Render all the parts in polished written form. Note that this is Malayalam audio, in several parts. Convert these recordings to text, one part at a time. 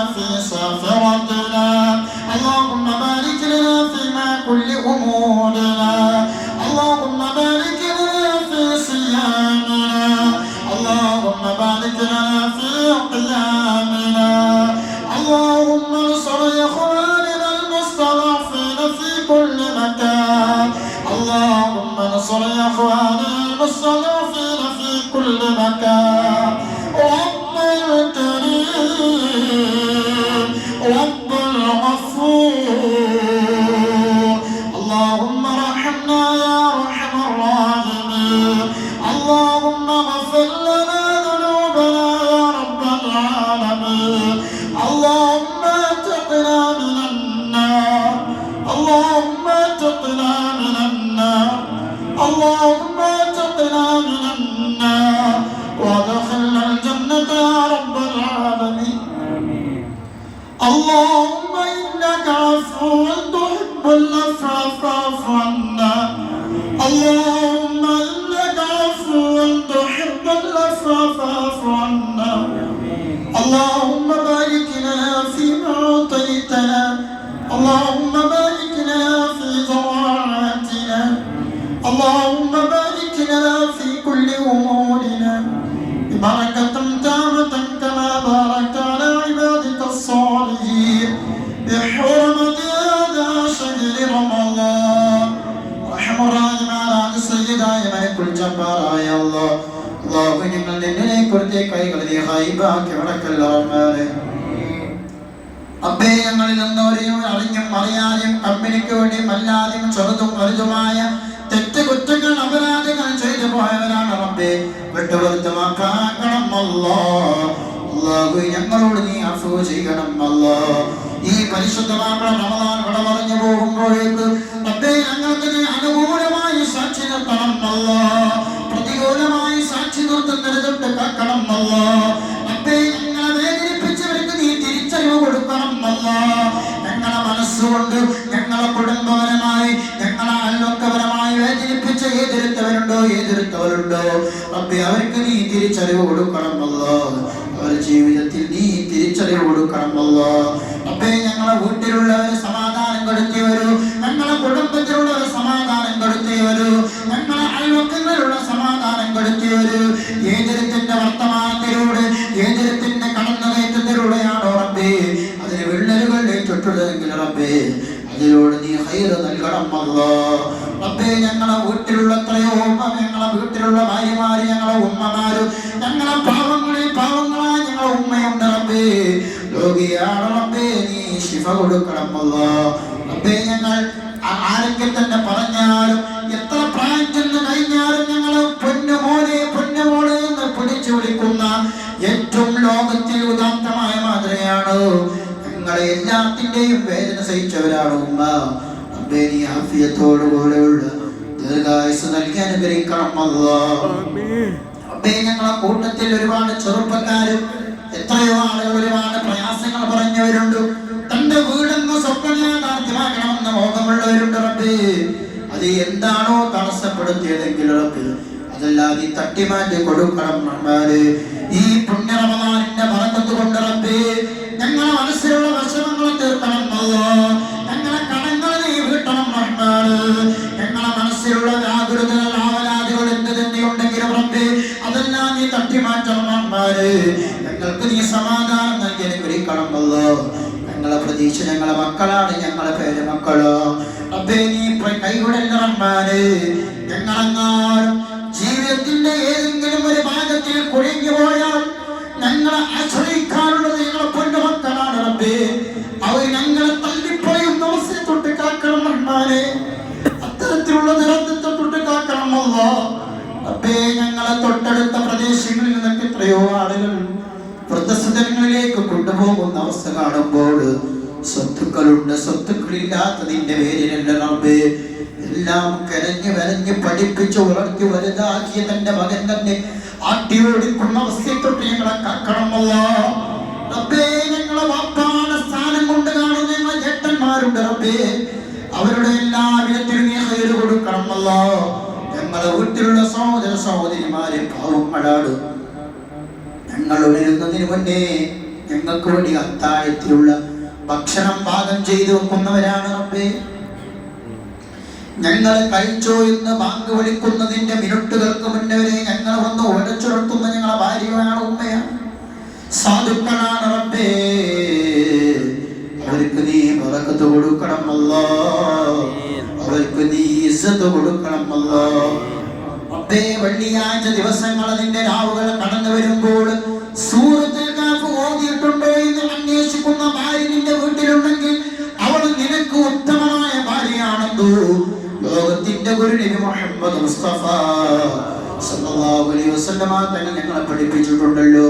في سفرتنا اللهم بارك لنا فيما كل أمورنا اللهم بارك لنا في صيامنا اللهم بارك لنا في قيامنا اللهم انصر إخواننا المستضعفين في كل مكان اللهم انصر إخواننا المستضعفين في كل مكان رب الكريم رب الغفور اللهم ارحمنا يا أرحم الراحمين اللهم اغفر لنا ذنوبنا يا رب العالمين اللهم اتقنا من النار اللهم اتقنا من النار اللهم اتقنا من النار وادخلنا الجنة يا رب العالمين اللهم إنك عفو تحب العفو فاعف عنا اللهم إنك عفو تحب العفو فاعف عنا اللهم بارك لنا فيما أعطيتنا اللهم بارك لنا في زراعاتنا اللهم بارك لنا في كل أمورنا ببركة تامة كما باركت على عبادك الصالحين بحرمة هذا شهر رمضان رحم الراحمين سيدنا ملك الجبار يا الله اللهم ഞങ്ങൾ നിന്നെ കുറിച്ച് കൈകളിൽ ഹൈബാക്കി വടക്കല്ല റഹ്മാനേ അബ്ബേ ഞങ്ങളിൽ നിന്നോരെയും അറിഞ്ഞും അറിയാതെയും കമ്പനിക്ക് വേണ്ടിയും അല്ലാതെയും ചെറുതും വലുതുമായ തെറ്റ് കുറ്റങ്ങൾ അപരാധങ്ങൾ ചെയ്തു പോയവരാണ് റബ്ബേ വിട്ടുവരുത്തമാക്കണം അല്ലാഹു ഞങ്ങളോട് നീ അഫ്വ ചെയ്യണം അല്ലാഹ് ഈ പരിശുദ്ധമായ റമദാൻ കടമറിഞ്ഞു പോകുമ്പോഴേക്ക് റബ്ബേ ഞങ്ങൾക്ക് നീ അനുകൂലമായി സാക്ഷി നിർത്തണം അല്ലാഹ് പ്രതികൂലമായി സാക്ഷി നിർത്തുന്നത് തൊട്ട് കാക്കണം അല്ലാഹ് റബ്ബേ ഞങ്ങളെ വേദനിപ്പിച്ചവർക്ക് നീ തിരിച്ചറിവ് കൊടുക്കണം അല്ലാഹ് ഞങ്ങളെ മനസ്സുകൊണ്ട് ഞങ്ങളെ കുടുംബപരമായി ഞങ്ങളെ അയൽവക്കപരമായി വേദനിപ്പിച്ച ഏതെടുത്തവരുണ്ടോ റബ്ബേ അവർക്ക് നീ തിരിച്ചറിവ് കൊടുക്കണം അല്ലാഹ് അവരുടെ ജീവിതത്തിൽ നീ തിരിച്ചറിവ് കൊടുക്കണം അല്ലാഹ് റബ്ബേ ഞങ്ങളെ വീട്ടിലുള്ളവരെ സമാധാനം കൊടുത്തിയവരോ ഞങ്ങളെ കുടുംബത്തിലുള്ളവരെ സമാധാനം കൊടുത്തിയവരോ ഞങ്ങളെ അയൽവക്കങ്ങളിലുള്ള സമാധാനം കൊടുത്തിയവരോ ഏതെടുത്തിന്റെ വർത്തമാനത്തിലൂടെ ഏതെടുത്തിന്റെ കടന്നുകയറ്റത്തിലൂടെയാണോ റബ്ബേ അതിന് വിള്ളലുകൾ ചുട്ടുള്ളതെങ്കിൽ റബ്ബേ അതിലൂടെ നീ ഹൈർ നൽകണം അല്ലാഹ് റബ്ബേ ഞങ്ങളെ വീട്ടിലുള്ള എത്രയോ ഞങ്ങളെ വീട്ടിലുള്ള ഭാര്യമാര് ഞങ്ങളെ ഉമ്മമാര് ഞങ്ങളെ പാവങ്ങളായ ഞങ്ങളെ ഉമ്മയുണ്ട് റബ്ബേ രോഗിയാണ് റബ്ബേ നീ ശിഫ കൊടുക്കണം അല്ലാഹ് റബ്ബേ ഞങ്ങൾ ആരെങ്കിലും തന്നെ പറഞ്ഞാലും എത്ര പ്രായം ചെന്ന് കഴിഞ്ഞാലും ഞങ്ങളെ പൊന്നുമോനെ എന്ന് പിടിച്ചു വിളിക്കുന്ന ഏറ്റവും ലോകത്തിൽ ഉദാത്തമായ മാതൃകയാണ് ഞങ്ങളെ എല്ലാത്തിന്റെയും വേദന സഹിച്ചവരാണ് ഉമ്മ റബ്ബേ നീ ആഫിയത്തോടുകൂടെയുള്ള ദീർഘായുസ്സ് നൽകി അനുഗ്രഹിക്കണം അല്ലാഹ് റബ്ബേ ഞങ്ങളെ കൂട്ടത്തിൽ ഒരുപാട് ചെറുപ്പക്കാരും എത്രയോ ആളുകൾ ഒരുപാട് പ്രയാസങ്ങൾ പറഞ്ഞവരുണ്ട് തന്റെ വീടെന്ന് സ്വപ്നയാഥാർത്ഥ്യമാക്കണമെന്ന് മോഹമുള്ളവരുണ്ട് റബ്ബേ അത് എന്താണോ തടസ്സപ്പെടുത്തിയതെങ്കിൽ റബ്ബേ അതെല്ലാം നീ തട്ടിമാറ്റി കൊടുക്കണം റഹ്മാനേ ഈ പുണ്യ റമദാനിന്റെ ബറക്കത്ത് കൊണ്ട് റബ്ബേ ഞങ്ങളെ മനസ്സിലുള്ള വിഷമങ്ങൾ തീർക്കണം അല്ലാഹ് ഞങ്ങളെ കടങ്ങൾ നീ വീട്ടണം റഹ്മാനേ ഞങ്ങളെ മനസ്സിലുള്ള വ്യാകുലതകൾ ആവലാദികൾ എന്ത് തന്നെയുണ്ടെങ്കിലും റബ്ബേ അതെല്ലാം നീ തട്ടിമാറ്റണം റഹ്മാനേ ഞങ്ങൾക്ക് നീ സമാധാനം നൽകി അനുഗ്രഹിക്കണം അല്ലാഹ് ഞങ്ങളെ പ്രതീക്ഷ ഞങ്ങളെ മക്കളാണ് ഞങ്ങളെ പേരമക്കളോ റബ്ബേ നീ കൈകൊടല്ല റഹ്മാനേ ഞങ്ങളെങ്ങാനും ജീവിതത്തിന്റെ ഏതെങ്കിലും ഒരു ഭാഗത്തിൽ കുഴിഞ്ഞു പോയാൽ ഞങ്ങളെ ആശ്രയിക്കാനുള്ളത് ഞങ്ങളെ പൊന്നുമക്കളാണ് റബ്ബേ അവർ ഞങ്ങളെ തള്ളിപ്പറയുന്ന അവസ്ഥയെ തൊട്ട് കാക്കണം റഹ്മാനേ അത്തരത്തിലുള്ള ദുരന്തത്തെ തൊട്ട് കാക്കണം അല്ലാഹ് റബ്ബേ ഞങ്ങളെ തൊട്ടടുത്ത പ്രദേശങ്ങളിൽ നിന്നൊക്കെ എത്രയോ ആളുകൾ വൃദ്ധസദനങ്ങളിലേക്ക് കൊണ്ടുപോകുന്ന അവസ്ഥ കാണുമ്പോൾ സ്വത്തുക്കളുണ്ട് സ്വത്തുക്കളില്ലാത്തതിന്റെ പേരിലല്ല റബ്ബേ എല്ലാം കരഞ്ഞ് വരഞ്ഞ് പഠിപ്പിച്ച് വളർത്തി വലുതാക്കിയ തന്റെ മകൻ തന്നെ ആട്ടിയോടിക്കുന്ന അവസ്ഥയെ തൊട്ട് ഞങ്ങളെ കാക്കണം അല്ലാഹ് റബ്ബേ ഞങ്ങളെ വാപ്പാന സ്ഥാനം കൊണ്ട് കാണുന്ന ഞങ്ങളെ ചേട്ടന്മാരുണ്ട് റബ്ബേ അവരുടെ എല്ലാ വിധത്തിലും നീ ഹൈർ കൊടുക്കണം അല്ലാഹ് ഞങ്ങളെ വീട്ടിലുള്ള സഹോദര സഹോദരിമാരെ പാവങ്ങളാണ് ഞങ്ങൾ ഉണരുന്നതിന് മുന്നേ ഞങ്ങൾക്ക് വേണ്ടി അത്താഴത്തിലുള്ള ഭക്ഷണം പാകം ചെയ്തു വെക്കുന്നവരാണ് റബ്ബേ. ഞങ്ങൾ കഴിച്ചോ എന്ന് ബാങ്ക് വിളിക്കുന്നതിന്റെ മിനിറ്റുകൾക്ക് മുന്നേ വരെ ഞങ്ങൾ വന്ന് ഉടച്ചുറത്തുന്ന ഞങ്ങളെ ഭാര്യയാണ്, ഉമ്മയാണ്, സാധുക്കളാണ് റബ്ബേ. അവർക്ക് നീ ബറക്കത്ത് കൊടുക്കണം അല്ലാഹ്, അവർക്ക് നീ ഇസ്സത്ത് കൊടുക്കണം അല്ലാഹ്. റബ്ബേ, വെള്ളിയാഴ്ച ദിവസങ്ങൾ അതിന്റെ രാവുകൾ കടന്നു വരുമ്പോൾ സൂറത്തുൽ കഹ്ഫ് ഓതിയിട്ടുണ്ടോ എന്ന് അന്വേഷിക്കുന്ന ഭാര്യ നിന്റെ വീട്ടിലുണ്ടെങ്കിൽ അവൾ നിനക്ക് ഉത്തമമായ ഭാര്യയാണെന്നോ ലോകത്തിന്റെ ഗുരു നബി മുഹമ്മദ് മുസ്തഫ സല്ലല്ലാഹു അലൈഹി വസല്ലമ തങ്ങൾ ഞങ്ങളെ പഠിപ്പിച്ചിട്ടുണ്ടല്ലോ.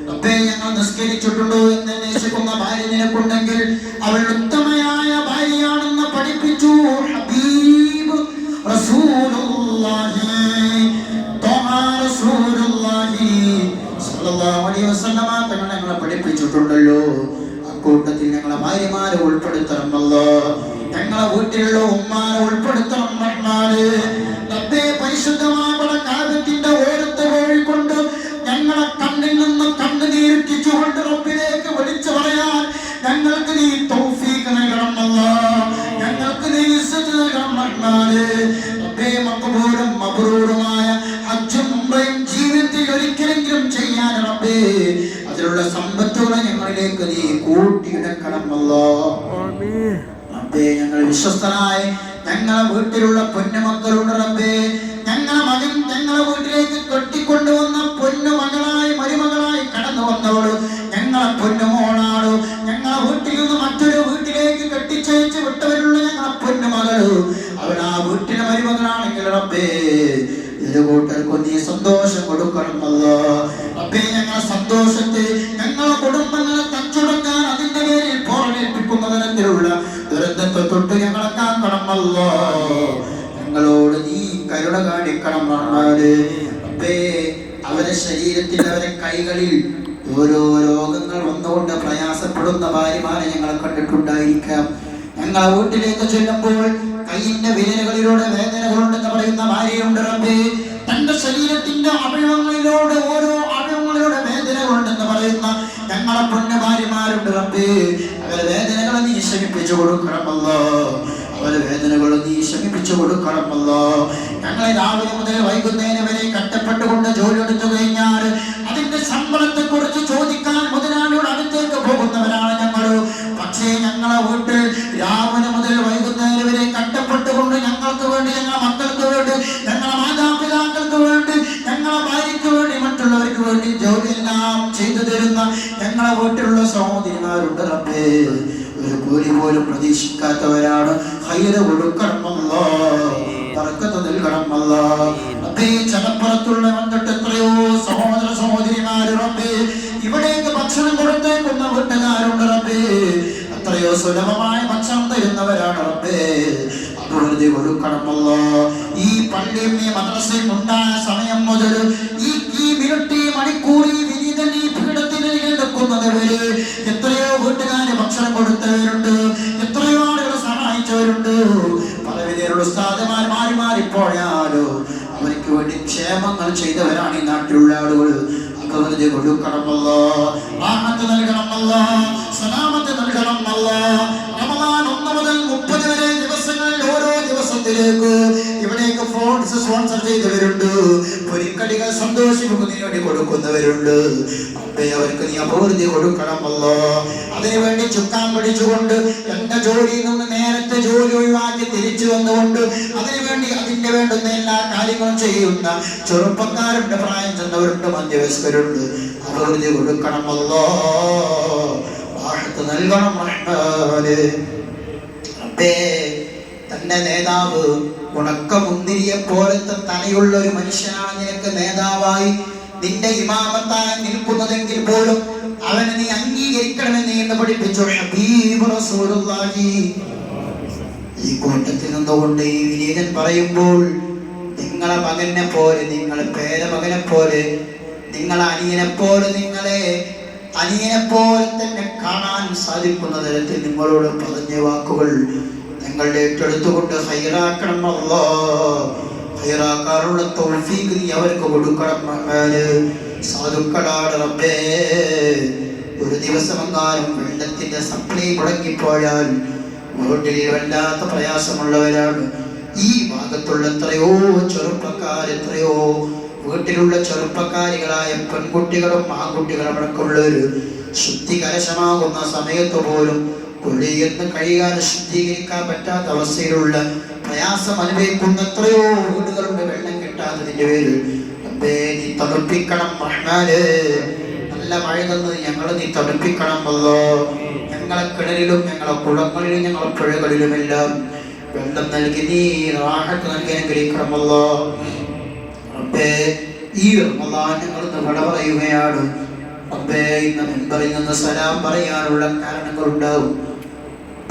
റബ്ബേ, ഞങ്ങൾ നിസ്കരിച്ചിട്ടുണ്ടോ എന്ന് അന്വേഷിക്കുന്ന ഭാര്യ നിനക്കുണ്ടെങ്കിൽ അവൾ ഉത്തമയായ ഭാര്യയാണെന്ന് പഠിപ്പിച്ചു ഹബീബ് റസൂലുള്ളാഹി റസൂലുള്ളാഹി സല്ലല്ലാഹു അലൈഹി വസല്ലമ തങ്ങൾ ഞങ്ങളെ പഠിപ്പിച്ചിട്ടുണ്ടല്ലോ. അക്കൂട്ടത്തിൽ ഞങ്ങളെ ഭാര്യമാരെ ഉൾപ്പെടുത്തണം അല്ലാഹ്, ഞങ്ങളെ വീട്ടിലുള്ള ഉമ്മാരെ ഉൾപ്പെടുത്തണം റഹ്മാനേ. റബ്ബേ, പരിശുദ്ധമായ കാലത്തിന്റെ ഓരത്തെ വഴികൊണ്ട് ഞങ്ങളെ കണ്ണിൽ നിന്ന് കണ്ണുനീരിറ്റിച്ചുകൊണ്ട് റബ്ബിലേക്ക് വിളിച്ചു പറയാൻ ഞങ്ങൾക്ക് നീ തൗഫീഖ് നൽകണം അല്ലാഹ്, ഞങ്ങൾക്ക് നീ ഇസ്സത്ത് നൽകണം റഹ്മാനേ. റബ്ബേ, മഖബൂലും മബ്റൂറുമായ ഹജ്ജും ഉംറയും ജീവിതത്തിൽ ഒരിക്കലെങ്കിലും ചെയ്യാൻ റബ്ബേ അതിലുള്ള സമ്പത്തുകളെ ഞങ്ങളിലേക്ക് നീ കൂട്ടിയിടക്കണം അല്ലാഹ്. റബ്ബേ, ഞങ്ങൾ വിശ്വസ്തനായ ഞങ്ങളെ വീട്ടിലുള്ള പൊന്നുമക്കളുണ്ട് റബ്ബേ. ഞങ്ങളെ മകൻ ഞങ്ങളെ വീട്ടിലേക്ക് കെട്ടിക്കൊണ്ടുവന്ന പൊന്നുമകളായി മരുമകളായി കടന്നു വന്നവള് ഞങ്ങളെ പൊന്നുമോളാണ്. ഞങ്ങളെ വീട്ടിൽ നിന്ന് മറ്റൊരു വീട്ടിലേക്ക് കെട്ടിച്ചയച്ച് വിട്ടവരുള്ള ഞങ്ങളെ പൊന്നുമകള് അവൾ ആ വീട്ടിലെ മരുമകളാണെങ്കിൽ റബ്ബേ ഇരു കൂട്ടർക്കും നീ സന്തോഷം കൊടുക്കണം അല്ലാഹ്. റബ്ബേ, ഞങ്ങളെ സന്തോഷത്തെ ഞങ്ങളെ കുടുംബങ്ങളെ തച്ചുടക്കാൻ അതിന്റെ പേരിൽ പോരേൽപ്പിക്കുന്ന തരത്തിലുള്ള ദുരന്തത്തെ തൊട്ട് ഞങ്ങളെ കാക്കണം അല്ലാഹ്. ഞങ്ങളോട് നീ കരുണ കാണിക്കണം റഹ്മാനേ. റബ്ബേ, അവരെ ശരീരത്തിൽ അവരെ കൈകളിൽ ഓരോ രോഗങ്ങൾ വന്നുകൊണ്ട് പ്രയാസപ്പെടുന്ന ഭാര്യമാരെ ഞങ്ങളെ കണ്ടിട്ടുണ്ടായിരിക്കാം. ഞങ്ങളെ വീട്ടിലേക്ക് ചെല്ലുമ്പോൾ കൈയിന്റെ വിരലുകളിലൂടെ വേദനകളുണ്ടെന്ന് പറയുന്ന ഭാര്യയുണ്ട് റബ്ബേ. തന്റെ ശരീരത്തിന്റെ അവയവങ്ങളിലൂടെ ഓരോ അവയവങ്ങളിലൂടെ വേദനകളുണ്ടെന്ന് പറയുന്ന ഞങ്ങളെ പൊന്നു ഭാര്യമാരുണ്ട് റബ്ബേ. അവരെ വേദനകളെ നീ ശമിപ്പിച്ചു കൊടുക്കണമല്ലോ, അവരെ വേദനകളെ നീ ശമിപ്പിച്ചു കൊടുക്കണമല്ലോ. ഞങ്ങളെ രാവിലെ മുതൽ വൈകുന്നേരം വരെ കഷ്ടപ്പെട്ടുകൊണ്ട് ജോലി എടുത്തു കഴിഞ്ഞാൽ അതിന്റെ ശമ്പളത്തെ കുറിച്ച് ചോദിക്കാൻ മുതലാളിയുടെ അടുത്തേക്ക് പോകുന്നവരാണ് ഞങ്ങൾ. പക്ഷേ ഞങ്ങളെ വീട്ടിൽ രാവിലെ മുതൽ വൈകുന്നേരം വരെ കഷ്ടപ്പെട്ടുകൊണ്ട് ഞങ്ങൾക്ക് വേണ്ടി, ഞങ്ങളെ മക്കൾക്ക് വേണ്ടി, ഞങ്ങളെ മാതാപിതാക്കൾക്ക് വേണ്ടി, ഞങ്ങളെ ഭാര്യയ്ക്ക് വേണ്ടി, മറ്റുള്ളവർക്ക് വേണ്ടി ജോലിയെല്ലാം ചെയ്തു തരുന്ന ഞങ്ങളെ വീട്ടിലുള്ള സഹോദരിമാരുണ്ട് റബ്ബേ. ഒരു കൂലി പോലും പ്രതീക്ഷിക്കാത്തവരാണ്. ഖൈറ് കൊടുക്കണം അല്ലാഹ്, ബറക്കത്ത് നൽകണം അല്ലാഹ്. റബ്ബേ, ചടപ്പുറത്തുള്ള വന്നിട്ട് എത്രയോ സഹോദര സഹോദരിമാര് റബ്ബേ ഇവിടേക്ക് ഭക്ഷണം കൊടുത്തേക്കുന്ന വീട്ടുകാരുണ്ട് റബ്ബേ. എത്രയോ സുലഭമായ ഭക്ഷണം തരുന്നവരാണ് റബ്ബേ. അഭിവൃദ്ധി കൊടുക്കണമല്ലോ. ഈ പള്ളിയും ഈ മദ്രസയും ഉണ്ടായ സമയം മുതൽ ഈ മിനിറ്റ് മണിക്കൂർ ഈ വിനീതൻ ഈ പീഠത്തിന് എടുക്കുന്നത് വരെ എത്രയോ വീട്ടുകാരെ ഭക്ഷണം കൊടുത്തവരുണ്ട്, എത്രയോ ആളുകളെ സഹായിച്ചവരുണ്ട്. പലവിധേയുള്ള ഉസ്താദുമാർ മാറി മാറിപ്പോയാലോ അവർക്ക് വേണ്ടി ക്ഷേമങ്ങൾ ചെയ്തവരാണ് ഈ നാട്ടിലുള്ള ആളുകൾ. അഭിവൃദ്ധി കൊടുക്കണമല്ലോ, റാഹത്ത് നൽകണമല്ലോ, സലാമത്ത് നൽകണമല്ലോ. റമദാൻ 1 മുതൽ 30 വരെ ദിവസങ്ങളിൽ ഓരോ ദിവസത്തിലേക്ക് ഇവിടേക്ക് ഫ്രൂട്ട്സ് സ്പോൺസർ ചെയ്തവരുണ്ട്, പൊരിക്കടികൾ സന്തോഷിക്കുന്നതിന് വേണ്ടി കൊടുക്കുന്നവരുണ്ട്. അപ്പേ അവർക്ക് നീ അഭിവൃദ്ധി കൊടുക്കണമല്ലോ. അതിനുവേണ്ടി ചുക്കാൻ പിടിച്ചുകൊണ്ട് എന്റെ ജോലിയിൽ നിന്ന് നേരത്തെ ജോലി ഒഴിവാക്കി തിരിച്ചു വന്നുകൊണ്ട് അതിനുവേണ്ടി അതിന്റെ വേണ്ടുന്ന എല്ലാ കാര്യങ്ങളും ചെയ്യുന്ന ചെറുപ്പക്കാരുണ്ട്, പ്രായം ചെന്നവരുണ്ട്, മധ്യവയസ്കരുണ്ട്. അഭിവൃദ്ധി കൊടുക്കണമല്ലോ, റാഹത്ത് നൽകണം റഹ്മാനേ. റബ്ബേ, തന്റെ നേതാവ് ഉണക്കമുന്തിരിയെ പോലത്തെ തലയുള്ള ഒരു മനുഷ്യനാണ് നിനക്ക് നേതാവായി നിന്റെ ഇമാമത്തായി നിൽക്കുന്നതെങ്കിൽ പോലും അവനെ നീ അംഗീകരിക്കണമെന്ന് എന്ന് പഠിപ്പിച്ചു ഹബീബ് റസൂലുള്ളാഹി. ഈ കൂട്ടത്തിൽ നിന്നുകൊണ്ട് ഈ വിനീതൻ പറയുമ്പോൾ നിങ്ങളെ മകനെ പോലെ, നിങ്ങളെ പേരമകനെ പോലെ, നിങ്ങളെ അനിയനെ പോലെ, നിങ്ങളെ അനിയനെ പോലെ തന്നെ കാണാൻ സാധിക്കുന്ന തരത്തിൽ നിങ്ങളോട് പറഞ്ഞ വാക്കുകൾ ഞങ്ങളുടെ ഏറ്റെടുത്തുകൊണ്ട് ഹൈറാക്കണം അല്ലാഹ്. ഹൈറാക്കാനുള്ള തൗഫീഖ് നീ അവർക്ക് കൊടുക്കണം റഹ്മാനേ. സാധുക്കളാണ് റബ്ബേ, ഒരു ദിവസമെങ്ങാനും വെള്ളത്തിന്റെ സപ്ലൈ മുടങ്ങിപ്പോയാൽ വീട്ടിൽ വല്ലാത്ത പ്രയാസമുള്ളവരാണ്. ഈ ഭാഗത്തുള്ള എത്രയോ വീട്ടിലുള്ള ചെറുപ്പക്കാരികളായ പെൺകുട്ടികളും ആൺകുട്ടികളും അടക്കമുള്ളവര് ശുദ്ധി കലശമാകുന്ന സമയത്ത് പോലും കുളിയെന്ന് കഴിയാൻ ശുദ്ധീകരിക്കാൻ പറ്റാത്ത അവസ്ഥയിലുള്ള പ്രയാസം അനുഭവിക്കുന്ന എത്രയോ വീടുകളുണ്ട് വെള്ളം കിട്ടാത്തതിന്റെ പേരിൽ. നീ തണുപ്പിക്കണം റഹ്മാനേ, നല്ല മഴ തന്ന് ഞങ്ങൾ നീ തണുപ്പിക്കണമല്ലോ. ഞങ്ങളെ കിണറിലും ഞങ്ങളെ കുളങ്ങളിലും ഞങ്ങളെ പുഴകളിലുമെല്ലാം വെള്ളം നൽകി നീ റാഹത്ത് നൽകി അനുഗ്രഹിക്കണമല്ലോ. റബ്ബേ, ഈ റമളാൻ ഞങ്ങൾ വിട പറയുകയാണ്. റബ്ബേ, ഇന്ന് മെമ്പറിൽ നിന്ന് സലാം പറയാനുള്ള കാരണങ്ങളുണ്ടാവും.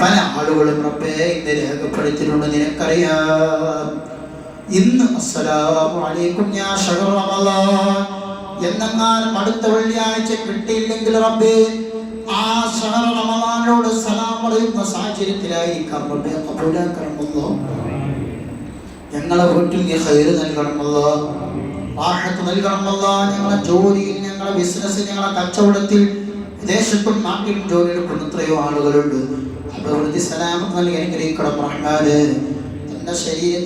പല ആളുകളും റബ്ബേ ഇന്ന് രേഖപ്പെടുത്തിയിട്ടുണ്ട്, നിനക്കറിയാം. ഇന്ന് അസ്സലാമു അലൈക്കും യാ ശഹ്റ റമളാൻ എന്നെങ്ങാനും അടുത്ത വെള്ളിയാഴ്ച കിട്ടിയില്ലെങ്കിൽ റബ്ബേ ആ ശഹ്റ റമളാനോട് സലാം പറയുന്ന സാഹചര്യത്തിലായിരിക്കാം. റബ്ബേ ഖബൂലാക്കണമല്ലോ. ഞങ്ങളെ വീട്ടിൽ നീ ഖൈർ നൽകണമല്ലോ, റാഹത്ത് നൽകണമല്ലോ. ഞങ്ങളെ ജോലിയിൽ, ഞങ്ങളെ ബിസിനസ്സിൽ, ഞങ്ങളെ കച്ചവടത്തിൽ, വിദേശത്തും നാട്ടിലും ജോലി എടുക്കുന്ന എത്രയോ ആളുകളുണ്ട്. അഭിവൃദ്ധി സലാമത്ത് നൽകി അനുഗ്രഹിക്കണം റഹ്മാനേ. തന്റെ ശരീരത്തിൽ